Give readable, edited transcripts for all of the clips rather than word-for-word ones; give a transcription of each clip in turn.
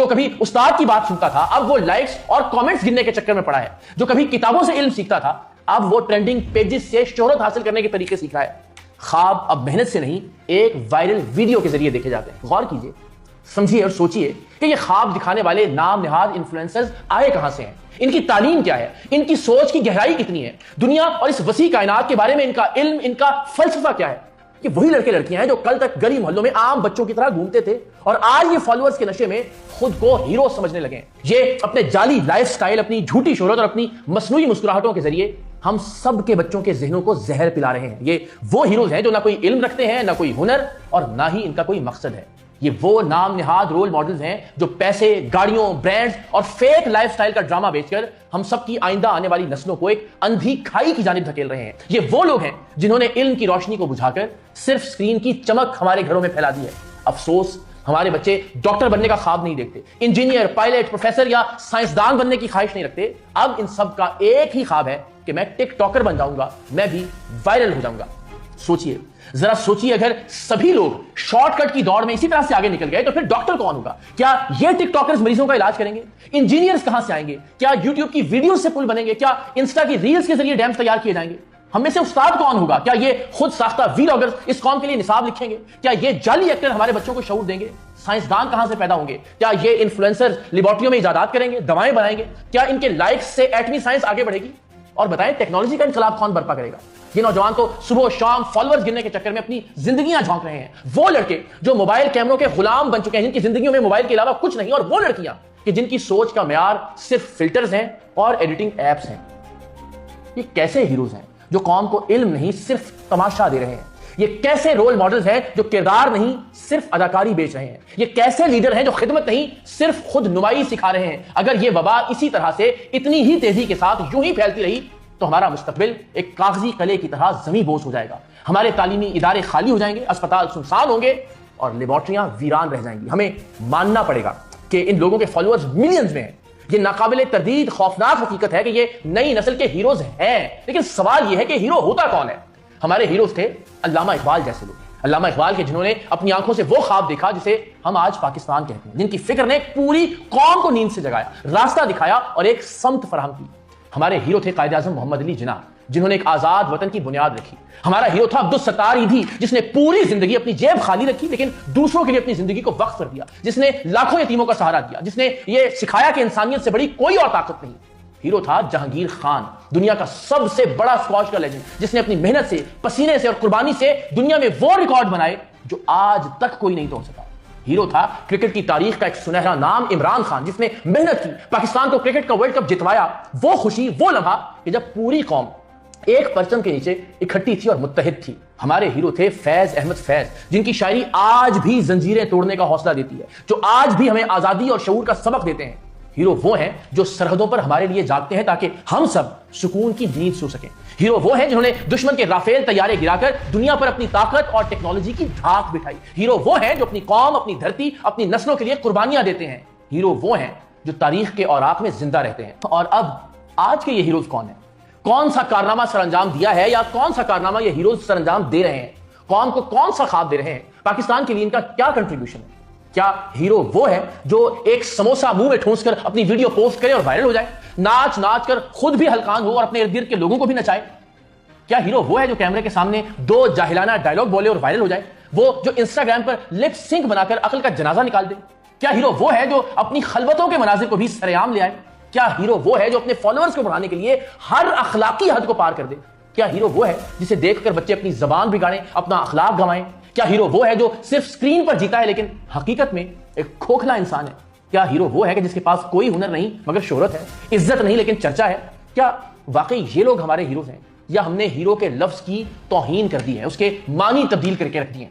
جو کبھی استاد کی بات سنتا تھا اب وہ لائکس اور کامنٹس گننے کے چکر میں پڑا ہے، جو کبھی کتابوں سے علم سیکھتا تھا اب وہ ٹرینڈنگ پیجز سے شہرت حاصل کرنے کے طریقے سیکھ رہا ہے۔ خواب اب محنت سے نہیں ایک وائرل ویڈیو کے ذریعے دیکھے جاتے ہیں۔ غور کیجئے، سمجھیے اور سوچئے کہ یہ خواب دکھانے والے نام نہاد انفلوئنسرز آئے کہاں سے ہیں، ان کی تعلیم کیا ہے، ان کی سوچ کی گہرائی کتنی ہے، دنیا اور اس وسیع کائنات کے بارے میں ان کا علم، ان کا فلسفہ کیا ہے۔ یہ وہی لڑکے لڑکیاں ہیں جو کل تک گلی محلوں میں عام بچوں کی طرح گھومتے تھے اور آج یہ فالوورز کے نشے میں خود کو ہیرو سمجھنے لگے ہیں۔ یہ اپنے جعلی لائف سٹائل، اپنی جھوٹی شہرت اور اپنی مصنوعی مسکراہٹوں کے ذریعے ہم سب کے بچوں کے ذہنوں کو زہر پلا رہے ہیں۔ یہ وہ ہیروز ہیں جو نہ کوئی علم رکھتے ہیں، نہ کوئی ہنر اور نہ ہی ان کا کوئی مقصد ہے۔ یہ وہ نام نہاد رول ماڈلز ہیں جو پیسے، گاڑیوں، برانڈز اور فیک لائف سٹائل کا ڈرامہ بیچ کر ہم سب کی آئندہ آنے والی نسلوں کو ایک اندھی کھائی کی جانب دھکیل رہے ہیں۔ یہ وہ لوگ ہیں جنہوں نے علم کی روشنی کو بجھا کر صرف سکرین کی چمک ہمارے گھروں میں پھیلا دی ہے۔ افسوس، ہمارے بچے ڈاکٹر بننے کا خواب نہیں دیکھتے، انجینئر، پائلٹ، پروفیسر یا سائنسدان بننے کی خواہش نہیں رکھتے۔ اب ان سب کا ایک ہی خواب ہے کہ میں ٹک ٹاکر بن جاؤں گا، میں بھی وائرل ہو جاؤں گا۔ سوچئے، ذرا سوچئے، اگر سبھی لوگ شارٹ کٹ کی دوڑ میں اسی طرح سے آگے نکل گئے تو پھر ڈاکٹر کون ہوگا؟ کیا یہ ٹک ٹاکرز مریضوں کا علاج کریں گے؟ انجینئرز کہاں سے آئیں گے؟ کیا یوٹیوب کی ویڈیوز سے پل بنیں گے؟ کیا انسٹا کی ریلز کے ذریعے ڈیمز تیار کیے جائیں گے؟ ہم میں سے استاد کون ہوگا؟ کیا یہ خود ساختہ ویلاگرز اس قوم کے لیے نصاب لکھیں گے؟ کیا یہ جعلی ایکٹر ہمارے بچوں کو شعور دیں گے؟ سائنسدان کہاں سے پیدا ہوں گے؟ کیا یہ انفلوئنسرز لیبارٹریوں میں ایجادات کریں گے، دوائیں بنائیں گے؟ کیا ان کے لائکس سے ایٹمی سائنس آگے بڑھے گی؟ اور بتائیں ٹیکنالوجی کا انقلاب کون برپا کرے گا؟ یہ نوجوان تو صبح و شام فالوورز گننے کے چکر میں اپنی زندگیاں جھونک رہے ہیں۔ وہ لڑکے جو موبائل کیمروں کے غلام بن چکے ہیں، جن کی زندگیوں میں موبائل کے علاوہ کچھ نہیں، اور وہ لڑکیاں کہ جن کی سوچ کا معیار صرف فلٹرز ہیں اور ایڈیٹنگ ایپس ہیں۔ یہ کیسے ہیروز ہیں جو قوم کو علم نہیں صرف تماشا دے رہے ہیں؟ یہ کیسے رول ماڈلز ہیں جو کردار نہیں صرف اداکاری بیچ رہے ہیں؟ یہ کیسے لیڈر ہیں جو خدمت نہیں صرف خود نمائی سکھا رہے ہیں؟ اگر یہ وبا اسی طرح سے اتنی ہی تیزی کے ساتھ یوں ہی پھیلتی رہی تو ہمارا مستقبل ایک کاغذی قلعے کی طرح زمیں بوس ہو جائے گا۔ ہمارے تعلیمی ادارے خالی ہو جائیں گے، اسپتال سنسان ہوں گے اور لیبارٹریاں ویران رہ جائیں گی۔ ہمیں ماننا پڑے گا کہ ان لوگوں کے فالوورز ملینز میں ہیں۔ یہ ناقابل تردید خوفناک حقیقت ہے کہ یہ نئی نسل کے ہیروز ہیں، لیکن سوال یہ ہے کہ ہیرو ہوتا کون ہے؟ ہمارے ہیروز تھے علامہ اقبال جیسے لوگ، علامہ اقبال کے جنہوں نے اپنی آنکھوں سے وہ خواب دیکھا جسے ہم آج پاکستان کہتے ہیں، جن کی فکر نے ایک پوری قوم کو نیند سے جگایا، راستہ دکھایا اور ایک سمت فراہم کی۔ ہمارے ہیرو تھے قائد اعظم محمد علی جناح، جنہوں نے ایک آزاد وطن کی بنیاد رکھی۔ ہمارا ہیرو تھا عبدالستار ایدھی، جس نے پوری زندگی اپنی جیب خالی رکھی لیکن دوسروں کے لیے اپنی زندگی کو وقف کر دیا، جس نے لاکھوں یتیموں کا سہارا دیا، جس نے یہ سکھایا کہ انسانیت سے بڑی کوئی اور طاقت نہیں۔ ہیرو تھا جہانگیر خان، دنیا کا سب سے بڑا اسکواش کا لیجنڈ، جس نے اپنی محنت سے، پسینے سے اور قربانی سے دنیا میں وہ ریکارڈ بنائے جو آج تک کوئی نہیں توڑ سکا۔ ہیرو تھا کرکٹ کی تاریخ کا ایک سنہرا نام عمران خان، جس نے محنت کی، پاکستان کو کرکٹ کا ورلڈ کپ جتوایا۔ وہ خوشی، وہ لمحہ کہ جب پوری قوم ایک پرچم کے نیچے اکٹھی تھی اور متحد تھی۔ ہمارے ہیرو تھے فیض احمد فیض، جن کی شاعری آج بھی زنجیریں توڑنے کا حوصلہ دیتی ہے، جو آج بھی ہمیں آزادی اور شعور کا سبق دیتے ہیں۔ ہیرو وہ ہیں جو سرحدوں پر ہمارے لیے جاگتے ہیں تاکہ ہم سب سکون کی نیند سو سکیں۔ ہیرو وہ ہیں جنہوں نے دشمن کے رافیل طیارے گرا کر دنیا پر اپنی طاقت اور ٹیکنالوجی کی دھاک بٹھائی۔ ہیرو وہ ہیں جو اپنی قوم، اپنی دھرتی، اپنی نسلوں کے لیے قربانیاں دیتے ہیں۔ ہیرو وہ ہیں جو تاریخ کے اوراق میں زندہ رہتے ہیں۔ اور اب آج کے یہ ہیروز کون ہیں؟ کون سا کارنامہ سر انجام دیا ہے یا کون سا کارنامہ یہ ہیروز سر انجام دے رہے ہیں؟ قوم کو کون سا خواب دے رہے ہیں؟ پاکستان کے لیے ان کا کیا کنٹریبیوشن ہے؟ کیا ہیرو وہ ہے جو ایک سموسہ منہ میں ٹھونس کر اپنی ویڈیو پوسٹ کرے اور وائرل ہو جائے، ناچ ناچ کر خود بھی ہلکان ہو اور اپنے ارد گرد کے لوگوں کو بھی نچائے؟ کیا ہیرو وہ ہے جو کیمرے کے سامنے دو جاہلانہ ڈائلگ بولے اور وائرل ہو جائے؟ وہ جو انسٹاگرام پر لپ سنک بنا کر عقل کا جنازہ نکال دے؟ کیا ہیرو وہ ہے جو اپنی خلوتوں کے مناظر کو بھی سرعام لے آئے؟ کیا ہیرو وہ ہے جو اپنے فالوورز کو بڑھانے کے لیے ہر اخلاقی حد کو پار کر دے؟ کیا ہیرو وہ ہے جسے دیکھ کر بچے اپنی زبان بگاڑیں، اپنا اخلاق گنوائیں؟ کیا ہیرو وہ ہے جو صرف سکرین پر جیتا ہے لیکن حقیقت میں ایک کھوکھلا انسان ہے؟ کیا ہیرو وہ ہے کہ جس کے پاس کوئی ہنر نہیں مگر شہرت ہے، عزت نہیں لیکن چرچا ہے؟ کیا واقعی یہ لوگ ہمارے ہیروز ہیں یا ہم نے ہیرو کے لفظ کی توہین کر دی ہے، اس کے معنی تبدیل کر کے رکھ دیے ہیں؟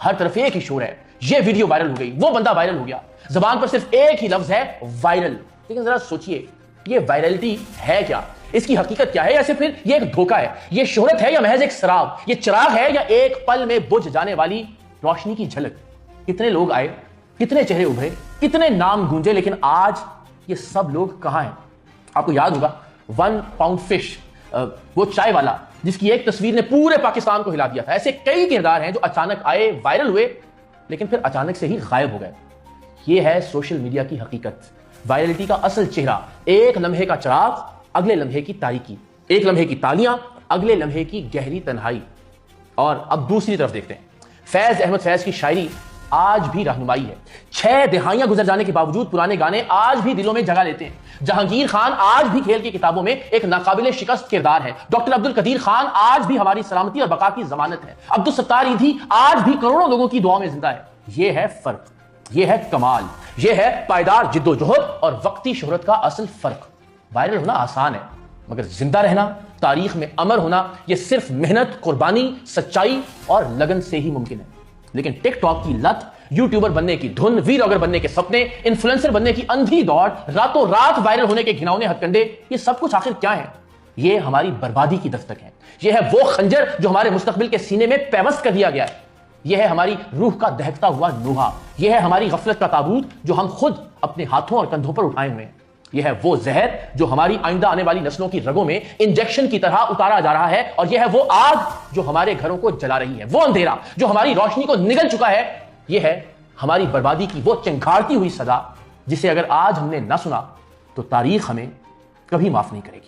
ہر طرف ایک ہی شور ہے، یہ ویڈیو وائرل ہو گئی، وہ بندہ وائرل ہو گیا، زبان پر صرف ایک ہی لفظ ہے، وائرل۔ لیکن ذرا سوچئے، یہ وائرلٹی ہے کیا؟ اس کی حقیقت کیا ہے؟ یا صرف پھر یہ ایک دھوکہ ہے؟ یہ شہرت ہے یا محض ایک سراب؟ یہ چراغ ہے یا ایک پل میں بجھ جانے والی روشنی کی جھلک؟ کتنے لوگ آئے، کتنے چہرے ابھرے، کتنے نام گونجے، لیکن آج یہ سب لوگ کہاں ہیں؟ آپ کو یاد ہوگا 1 پاؤنڈ فش، وہ چائے والا جس کی ایک تصویر نے پورے پاکستان کو ہلا دیا تھا۔ ایسے کئی کردار ہیں جو اچانک آئے، وائرل ہوئے، لیکن پھر اچانک سے ہی غائب ہو گئے۔ یہ ہے سوشل میڈیا کی حقیقت، وائرلٹی کا اصل چہرہ، ایک لمحے کا چراغ، اگلے لمحے کی تاریکی، ایک لمحے کی تالیاں، اگلے لمحے کی گہری تنہائی۔ اور اب دوسری طرف دیکھتے ہیں، فیض احمد فیض کی شاعری آج بھی رہنمائی ہے، 6 دہائیاں گزر جانے کے باوجود پرانے گانے آج بھی دلوں میں جگہ لیتے ہیں۔ جہانگیر خان آج بھی کھیل کی کتابوں میں ایک ناقابل شکست کردار ہے، ڈاکٹر عبدالقدیر خان آج بھی ہماری سلامتی اور بقا کی ضمانت ہے، عبدالستار ایدھی آج بھی کروڑوں لوگوں کی دعاؤں میں زندہ ہے۔ یہ ہے فرق، یہ ہے کمال، یہ ہے پائیدار جد و جہد اور وقتی شہرت کا اصل فرق۔ وائرل ہونا آسان ہے، مگر زندہ رہنا، تاریخ میں امر ہونا، یہ صرف محنت، قربانی، سچائی اور لگن سے ہی ممکن ہے۔ لیکن ٹک ٹاک کی لت، یوٹیوبر بننے کی دھن، ویلاگر بننے کے سپنے، انفلوئنسر بننے کی اندھی دوڑ، راتوں رات وائرل ہونے کے گھناؤنے ہتھ کنڈے، یہ سب کچھ آخر کیا ہے؟ یہ ہماری بربادی کی دستک ہے، یہ ہے وہ خنجر جو ہمارے مستقبل کے سینے میں پیوست کر دیا گیا ہے، یہ ہے ہماری روح کا دہکتا ہوا لوہا، یہ ہے ہماری غفلت کا تابوت جو ہم خود اپنے ہاتھوں اور کندھوں پر اٹھائے ہوئے ہیں، یہ ہے وہ زہر جو ہماری آئندہ آنے والی نسلوں کی رگوں میں انجیکشن کی طرح اتارا جا رہا ہے، اور یہ ہے وہ آگ جو ہمارے گھروں کو جلا رہی ہے، وہ اندھیرا جو ہماری روشنی کو نگل چکا ہے، یہ ہے ہماری بربادی کی وہ چنگھاڑتی ہوئی صدا جسے اگر آج ہم نے نہ سنا تو تاریخ ہمیں کبھی معاف نہیں کرے گی۔